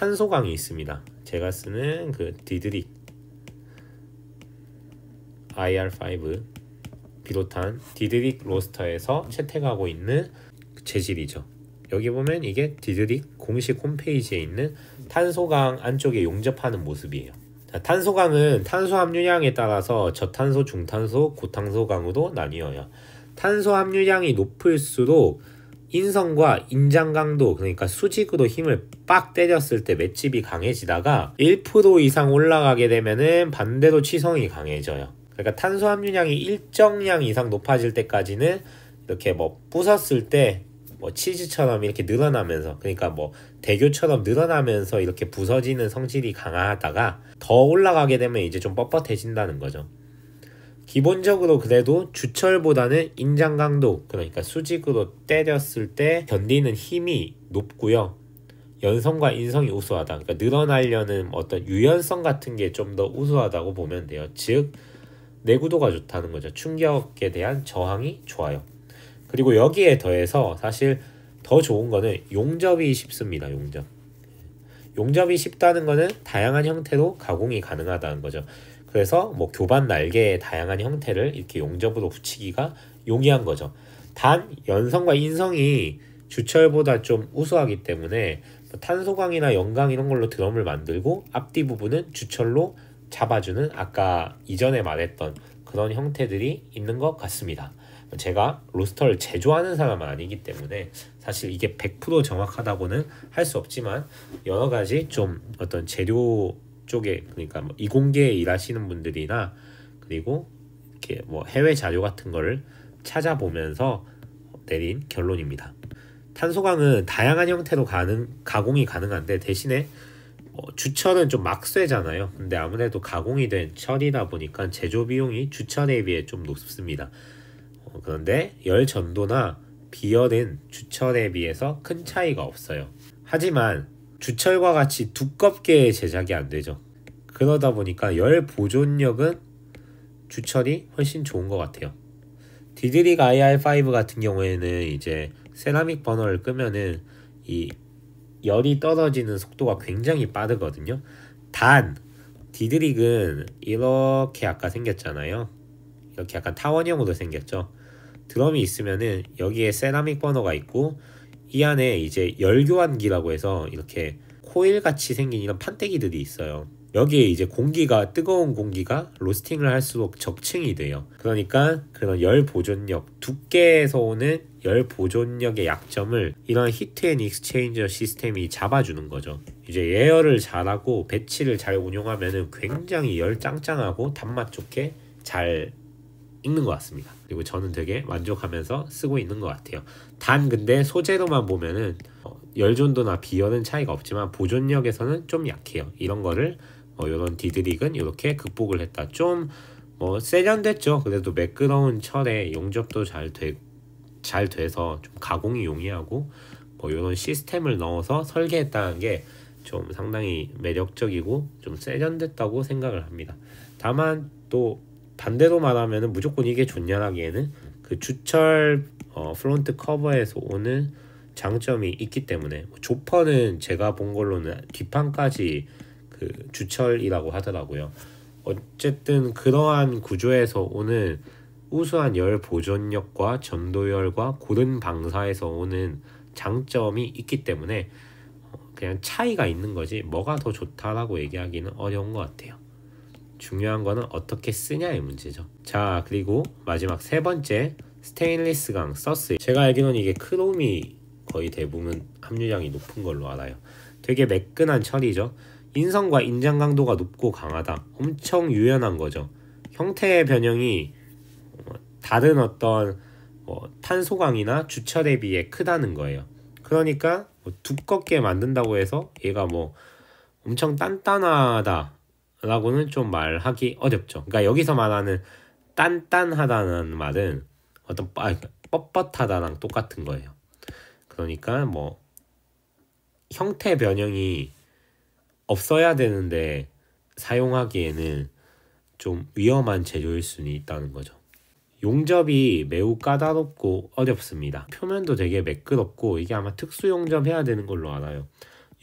탄소광이 있습니다. 제가 쓰는 그 디드릭 IR5 비롯한 디드릭 로스터에서 채택하고 있는 재질이죠. 여기 보면 이게 디드릭 공식 홈페이지에 있는 탄소광 안쪽에 용접하는 모습이에요. 자, 탄소광은 탄소 함유량에 따라서 저탄소, 중탄소, 고탄소광으로 나뉘어요. 탄소 함유량이 높을수록 인성과 인장 강도, 그러니까 수직으로 힘을 빡 때렸을 때 맷집이 강해지다가 1% 이상 올라가게 되면은 반대로 취성이 강해져요. 그러니까 탄소 함유량이 일정량 이상 높아질 때까지는 이렇게 뭐 부쉈을 때 뭐 치즈처럼 이렇게 늘어나면서, 그러니까 뭐 대교처럼 늘어나면서 이렇게 부서지는 성질이 강하다가 더 올라가게 되면 이제 좀 뻣뻣해진다는 거죠. 기본적으로 그래도 주철보다는 인장 강도, 그러니까 수직으로 때렸을 때 견디는 힘이 높고요. 연성과 인성이 우수하다. 그러니까 늘어나려는 어떤 유연성 같은 게 좀 더 우수하다고 보면 돼요. 즉 내구도가 좋다는 거죠. 충격에 대한 저항이 좋아요. 그리고 여기에 더해서 사실 더 좋은 거는 용접이 쉽습니다. 용접이 쉽다는 거는 다양한 형태로 가공이 가능하다는 거죠. 그래서 뭐 교반 날개의 다양한 형태를 이렇게 용접으로 붙이기가 용이한 거죠. 단 연성과 인성이 주철보다 좀 우수하기 때문에 탄소광이나 연광 이런 걸로 드럼을 만들고 앞뒤 부분은 주철로 잡아주는 아까 이전에 말했던 그런 형태들이 있는 것 같습니다. 제가 로스터를 제조하는 사람은 아니기 때문에 사실 이게 100% 정확하다고는 할 수 없지만 여러 가지 좀 어떤 재료 쪽에, 그러니까 뭐 이공계에 일하시는 분들이나 그리고 이렇게 뭐 해외 자료 같은 거를 찾아보면서 내린 결론입니다. 탄소광은 다양한 형태로 가공이 가능한데 대신에 주철은 좀 막쇠잖아요. 근데 아무래도 가공이 된 철이다 보니까 제조 비용이 주철에 비해 좀 높습니다. 그런데 열 전도나 비열은 주철에 비해서 큰 차이가 없어요. 하지만 주철과 같이 두껍게 제작이 안 되죠. 그러다 보니까 열 보존력은 주철이 훨씬 좋은 것 같아요. 디드릭 IR5 같은 경우에는 이제 세라믹 버너를 끄면은 이 열이 떨어지는 속도가 굉장히 빠르거든요. 단 디드릭은 이렇게 아까 생겼잖아요. 이렇게 약간 타원형으로 생겼죠. 드럼이 있으면은 여기에 세라믹 버너가 있고 이 안에 이제 열교환기라고 해서 이렇게 코일 같이 생긴 이런 판때기들이 있어요. 여기에 이제 공기가, 뜨거운 공기가 로스팅을 할수록 적층이 돼요. 그러니까 그런 열 보존력, 두께에서 오는 열 보존력의 약점을 이런 히트 앤 익스체인저 시스템이 잡아주는 거죠. 이제 예열을 잘하고 배치를 잘 운용하면은 굉장히 열 짱짱하고 단맛 좋게 잘 읽는 것 같습니다. 그리고 저는 되게 만족하면서 쓰고 있는 것 같아요. 단 근데 소재로만 보면은 열전도나 비열은 차이가 없지만 보존력에서는 좀 약해요. 이런 거를 이런 디드릭은 이렇게 극복을 했다. 좀 세련됐죠. 그래도 매끄러운 철에 용접도 잘 돼서 좀 가공이 용이하고 이런 시스템을 넣어서 설계했다는 게 좀 상당히 매력적이고 좀 세련됐다고 생각을 합니다. 다만 또 반대로 말하면 무조건 이게 좋냐라기에는 그 주철 프론트 커버에서 오는 장점이 있기 때문에, 조퍼는 제가 본 걸로는 뒷판까지 그 주철이라고 하더라고요. 어쨌든 그러한 구조에서 오는 우수한 열 보존력과 전도열과 고른 방사에서 오는 장점이 있기 때문에 그냥 차이가 있는 거지 뭐가 더 좋다라고 얘기하기는 어려운 것 같아요. 중요한 거는 어떻게 쓰냐의 문제죠. 자, 그리고 마지막 세 번째, 스테인리스강 서스. 제가 알기로는 이게 크롬이 거의 대부분 함유량이 높은 걸로 알아요. 되게 매끈한 철이죠. 인성과 인장 강도가 높고 강하다. 엄청 유연한 거죠. 형태의 변형이 다른 어떤 탄소광이나 주철에 비해 크다는 거예요. 그러니까 두껍게 만든다고 해서 얘가 엄청 단단하다 라고는 좀 말하기 어렵죠. 그러니까 여기서 말하는 단단하다는 말은 어떤 뻣뻣하다랑 똑같은 거예요. 그러니까 형태 변형이 없어야 되는데 사용하기에는 좀 위험한 재료일 수는 있다는 거죠. 용접이 매우 까다롭고 어렵습니다. 표면도 되게 매끄럽고 이게 아마 특수 용접해야 되는 걸로 알아요.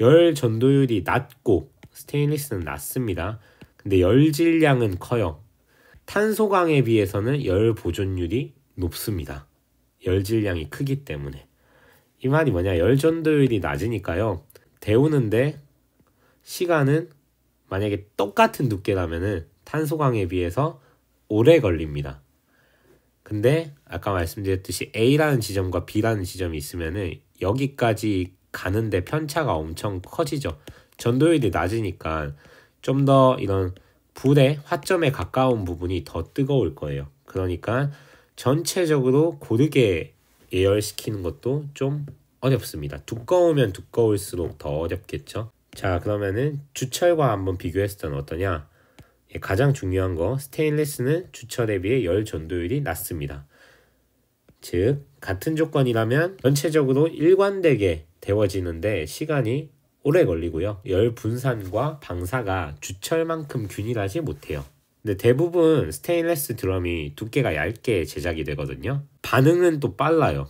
열 전도율이 낮고 스테인리스는 낮습니다. 근데 열 질량은 커요. 탄소광에 비해서는 열 보존율이 높습니다. 열 질량이 크기 때문에. 이 말이 뭐냐, 열 전도율이 낮으니까요, 데우는데 시간은 만약에 똑같은 두께라면은 탄소광에 비해서 오래 걸립니다. 근데 아까 말씀드렸듯이 A라는 지점과 B라는 지점이 있으면은 여기까지 가는데 편차가 엄청 커지죠. 전도율이 낮으니까 좀 더 이런 불의 화점에 가까운 부분이 더 뜨거울 거예요. 그러니까 전체적으로 고르게 예열시키는 것도 좀 어렵습니다. 두꺼우면 두꺼울수록 더 어렵겠죠. 자, 그러면은 주철과 한번 비교했을 때는 어떠냐? 가장 중요한 거, 스테인리스는 주철에 비해 열 전도율이 낮습니다. 즉 같은 조건이라면 전체적으로 일관되게 데워지는데 시간이 오래 걸리고요. 열 분산과 방사가 주철만큼 균일하지 못해요. 근데 대부분 스테인리스 드럼이 두께가 얇게 제작이 되거든요. 반응은 또 빨라요.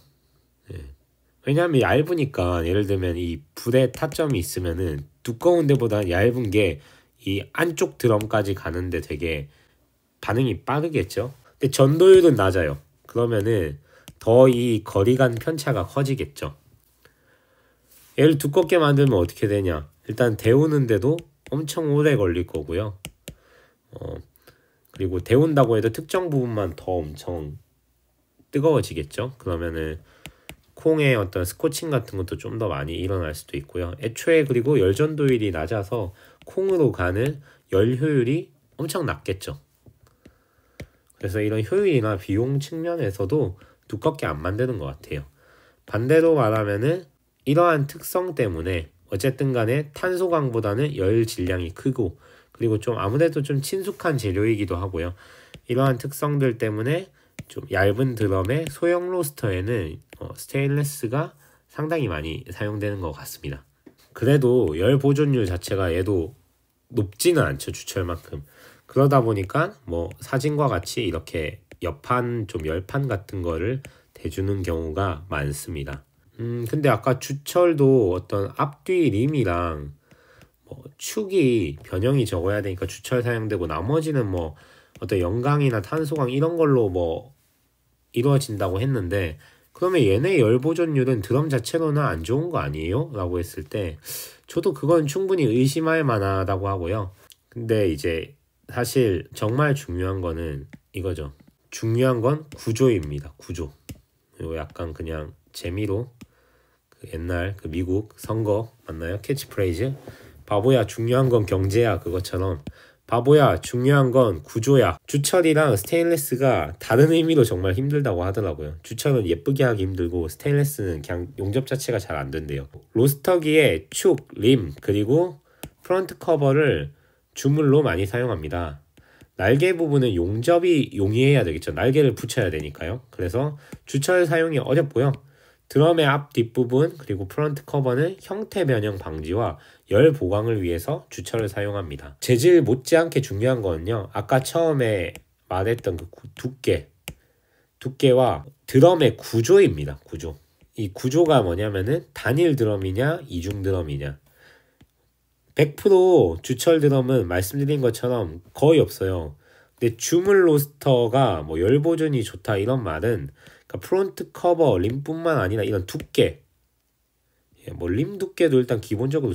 왜냐하면 얇으니까, 예를 들면 이 불의 타점이 있으면은 두꺼운 데보다 얇은 게 이 안쪽 드럼까지 가는데 되게 반응이 빠르겠죠. 근데 전도율은 낮아요. 그러면은 더 이 거리 간 편차가 커지겠죠. 얘를 두껍게 만들면 어떻게 되냐, 일단 데우는데도 엄청 오래 걸릴 거고요. 그리고 데운다고 해도 특정 부분만 더 엄청 뜨거워지겠죠. 그러면은 콩의 어떤 스코칭 같은 것도 좀 더 많이 일어날 수도 있고요. 애초에 그리고 열 전도율이 낮아서 콩으로 가는 열 효율이 엄청 낮겠죠. 그래서 이런 효율이나 비용 측면에서도 두껍게 안 만드는 것 같아요. 반대로 말하면은 이러한 특성 때문에 어쨌든 간에 탄소광보다는 열 질량이 크고, 그리고 좀 아무래도 좀 친숙한 재료이기도 하고요. 이러한 특성들 때문에 좀 얇은 드럼의 소형 로스터에는 스테인리스가 상당히 많이 사용되는 것 같습니다. 그래도 열 보존율 자체가 얘도 높지는 않죠, 주철만큼. 그러다 보니까 뭐 사진과 같이 이렇게 옆판 좀 열판 같은 거를 대주는 경우가 많습니다. 근데 아까 주철도 어떤 앞뒤 림이랑 뭐 축이 변형이 적어야 되니까 주철 사용되고, 나머지는 뭐 어떤 연강이나 탄소광 이런 걸로 뭐 이루어진다고 했는데, 그러면 얘네 열 보존율은 드럼 자체로는 안 좋은 거 아니에요? 라고 했을 때 저도 그건 충분히 의심할 만하다고 하고요. 근데 이제 사실 정말 중요한 거는 이거죠. 중요한 건 구조입니다. 구조. 그리고 약간 그냥 재미로 그 옛날 그 미국 선거 맞나요? 캐치프레이즈? 바보야 중요한 건 경제야, 그것처럼 바보야 중요한 건 구조야. 주철이랑 스테인리스가 다른 의미로 정말 힘들다고 하더라고요. 주철은 예쁘게 하기 힘들고 스테인리스는 그냥 용접 자체가 잘 안 된대요. 로스터기에 축, 림, 그리고 프론트 커버를 주물로 많이 사용합니다. 날개 부분은 용접이 용이해야 되겠죠. 날개를 붙여야 되니까요. 그래서 주철 사용이 어렵고요. 드럼의 앞 뒷부분 그리고 프론트 커버는 형태 변형 방지와 열 보강을 위해서 주철을 사용합니다. 재질 못지않게 중요한 거는요, 아까 처음에 말했던 그 두께와 드럼의 구조입니다. 구조. 이 구조가 뭐냐면은 단일 드럼이냐 이중 드럼이냐. 100% 주철 드럼은 말씀드린 것처럼 거의 없어요. 근데 주물 로스터가 뭐 열 보존이 좋다 이런 말은, 그러니까 프론트 커버 림뿐만 아니라 이런 두께, 뭐 림 두께도 일단 기본적으로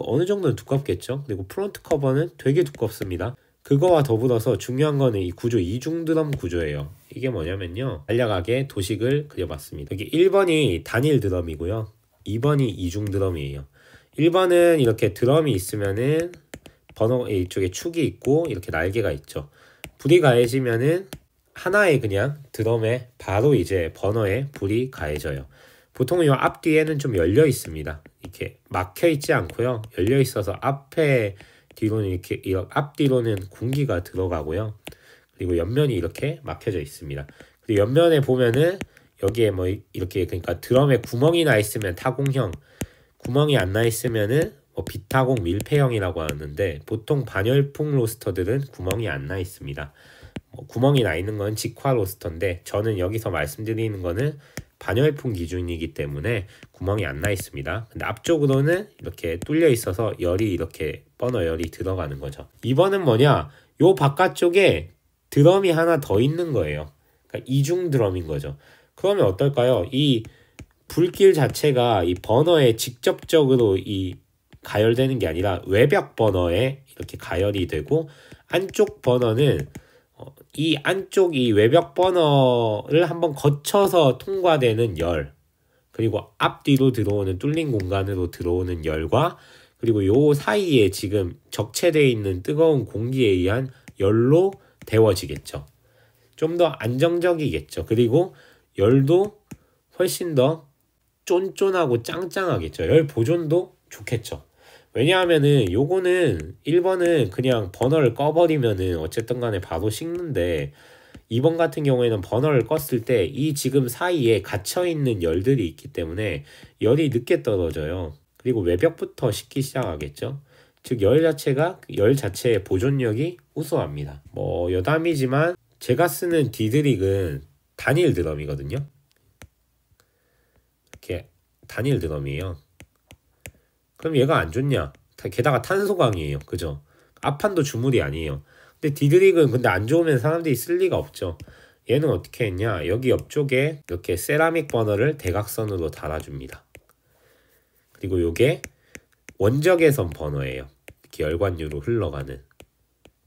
어느 정도는 두껍겠죠. 그리고 프론트 커버는 되게 두껍습니다. 그거와 더불어서 중요한 거는 이 구조, 이중 드럼 구조예요. 이게 뭐냐면요, 간략하게 도식을 그려봤습니다. 여기 1번이 단일 드럼이고요, 2번이 이중 드럼이에요. 1번은 이렇게 드럼이 있으면은 버너 이쪽에 축이 있고 이렇게 날개가 있죠. 불이 가해지면은 하나의 그냥 드럼에 바로 이제 버너에 불이 가해져요. 보통 이 앞뒤에는 좀 열려 있습니다. 이렇게 막혀 있지 않고요, 열려 있어서 앞에 뒤로는 이렇게 앞뒤로는 공기가 들어가고요. 그리고 옆면이 이렇게 막혀져 있습니다. 그리고 옆면에 보면은 여기에 뭐 이렇게, 그러니까 드럼에 구멍이 나 있으면 타공형, 구멍이 안 나 있으면은 뭐 비타공 밀폐형이라고 하는데, 보통 반열풍 로스터들은 구멍이 안 나 있습니다. 구멍이 나 있는 건 직화 로스터인데, 저는 여기서 말씀드리는 거는 반열풍 기준이기 때문에 구멍이 안 나 있습니다. 근데 앞쪽으로는 이렇게 뚫려 있어서 열이 이렇게 버너 열이 들어가는 거죠. 2번은 뭐냐? 요 바깥쪽에 드럼이 하나 더 있는 거예요. 그러니까 이중 드럼인 거죠. 그러면 어떨까요? 이 불길 자체가 이 버너에 직접적으로 이 가열되는 게 아니라 외벽 버너에 이렇게 가열이 되고, 안쪽 버너는 이 안쪽 이 외벽 버너를 한번 거쳐서 통과되는 열, 그리고 앞뒤로 들어오는 뚫린 공간으로 들어오는 열과, 그리고 요 사이에 지금 적체되어 있는 뜨거운 공기에 의한 열로 데워지겠죠. 좀 더 안정적이겠죠. 그리고 열도 훨씬 더 쫀쫀하고 짱짱하겠죠. 열 보존도 좋겠죠. 왜냐하면은 요거는 1번은 그냥 버너를 꺼버리면은 어쨌든 간에 바로 식는데, 2번 같은 경우에는 버너를 껐을 때 이 지금 사이에 갇혀있는 열들이 있기 때문에 열이 늦게 떨어져요. 그리고 외벽부터 식기 시작하겠죠. 즉 열 자체의 보존력이 우수합니다. 뭐 여담이지만 제가 쓰는 디드릭은 단일 드럼이거든요. 이렇게 단일 드럼이에요. 그럼 얘가 안 좋냐? 게다가 탄소광이에요. 그죠? 앞판도 주물이 아니에요. 근데 디드릭은 근데 안 좋으면 사람들이 쓸 리가 없죠. 얘는 어떻게 했냐? 여기 옆쪽에 이렇게 세라믹 버너를 대각선으로 달아줍니다. 그리고 요게 원적외선 버너예요. 이렇게 열관유로 흘러가는.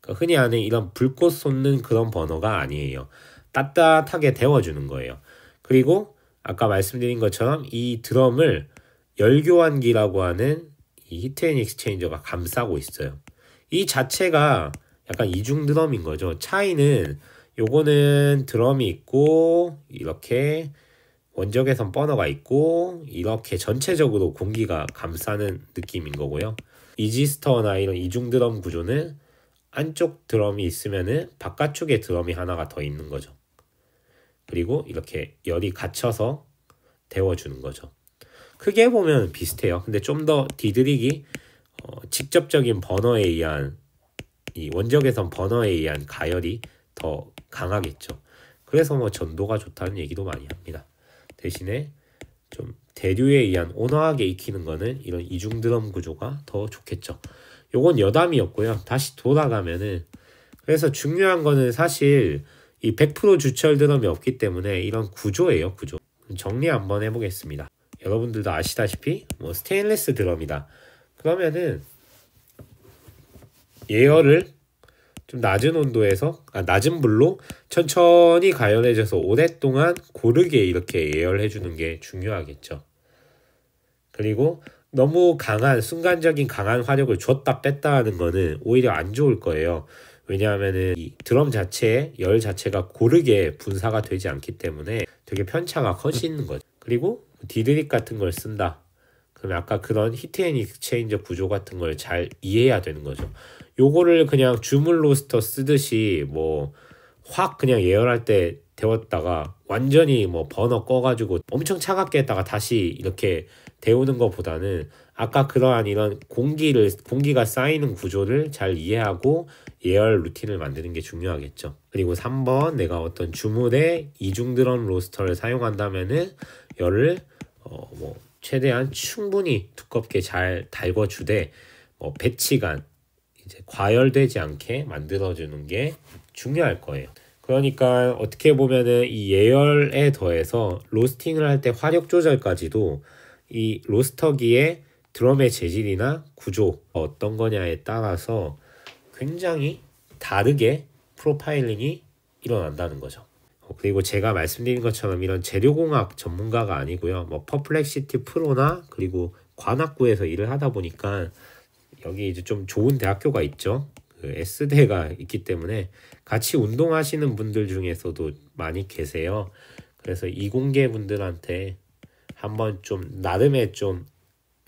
그러니까 흔히 하는 이런 불꽃 솟는 그런 버너가 아니에요. 따뜻하게 데워주는 거예요. 그리고 아까 말씀드린 것처럼 이 드럼을 열교환기라고 하는 이 히트 앤 익스체인저가 감싸고 있어요. 이 자체가 약간 이중 드럼인 거죠. 차이는 요거는 드럼이 있고 이렇게 원적외선 버너가 있고 이렇게 전체적으로 공기가 감싸는 느낌인 거고요. 이지스터나 이런 이중 드럼 구조는 안쪽 드럼이 있으면은 바깥쪽에 드럼이 하나가 더 있는 거죠. 그리고 이렇게 열이 갇혀서 데워주는 거죠. 크게 보면 비슷해요. 근데 좀 더 디드릭이 직접적인 버너에 의한 이 원적외선 버너에 의한 가열이 더 강하겠죠. 그래서 뭐 전도가 좋다는 얘기도 많이 합니다. 대신에 좀 대류에 의한 온화하게 익히는 거는 이런 이중 드럼 구조가 더 좋겠죠. 요건 여담이었고요. 다시 돌아가면은, 그래서 중요한 거는 사실 이 100% 주철 드럼이 없기 때문에 이런 구조예요. 구조. 정리 한번 해보겠습니다. 여러분들도 아시다시피 뭐 스테인리스 드럼이다. 그러면은 예열을 좀 낮은 온도에서 낮은 불로 천천히 가열해져서 오랫동안 고르게 이렇게 예열해 주는 게 중요하겠죠. 그리고 너무 강한 순간적인 강한 화력을 줬다 뺐다 하는 거는 오히려 안 좋을 거예요. 왜냐하면은 이 드럼 자체의 열 자체가 고르게 분사가 되지 않기 때문에 되게 편차가 커지는 거죠. 그리고 디드릭 같은 걸 쓴다. 그러면 아까 그런 히트 앤 익스체인저 구조 같은 걸 잘 이해해야 되는 거죠. 요거를 그냥 주물 로스터 쓰듯이 뭐 확 그냥 예열할 때 데웠다가 완전히 뭐 버너 꺼가지고 엄청 차갑게 했다가 다시 이렇게 데우는 것보다는 아까 그러한 이런 공기가 쌓이는 구조를 잘 이해하고 예열 루틴을 만드는 게 중요하겠죠. 그리고 3번 내가 어떤 주물에 이중 드럼 로스터를 사용한다면은 열을 뭐 최대한 충분히 두껍게 잘 달궈주되 배치간 이제 과열되지 않게 만들어주는 게 중요할 거예요. 그러니까 어떻게 보면은 이 예열에 더해서 로스팅을 할 때 화력 조절까지도 이 로스터기의 드럼의 재질이나 구조 어떤 거냐에 따라서 굉장히 다르게 프로파일링이 일어난다는 거죠. 그리고 제가 말씀드린 것처럼 이런 재료공학 전문가가 아니고요. 뭐 퍼플렉시티 프로나 그리고 관악구에서 일을 하다 보니까 여기 이제 좀 좋은 대학교가 있죠. 그 S대가 있기 때문에 같이 운동하시는 분들 중에서도 많이 계세요. 그래서 이공계 분들한테 한번 좀 나름의 좀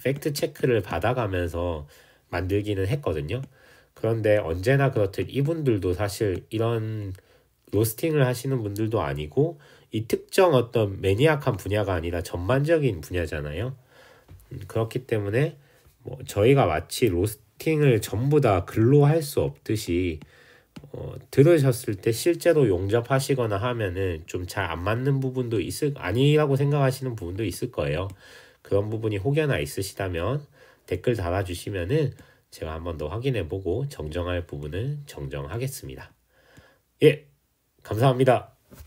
팩트 체크를 받아가면서 만들기는 했거든요. 그런데 언제나 그렇듯 이분들도 사실 이런 로스팅을 하시는 분들도 아니고 이 특정 어떤 매니악한 분야가 아니라 전반적인 분야잖아요. 그렇기 때문에 뭐 저희가 마치 로스팅을 전부 다 글로 할 수 없듯이 들으셨을 때 실제로 용접하시거나 하면은 좀 잘 안 맞는 부분도 아니라고 생각하시는 부분도 있을 거예요. 그런 부분이 혹여나 있으시다면 댓글 달아주시면은 제가 한 번 더 확인해보고 정정할 부분은 정정하겠습니다. 예, 감사합니다.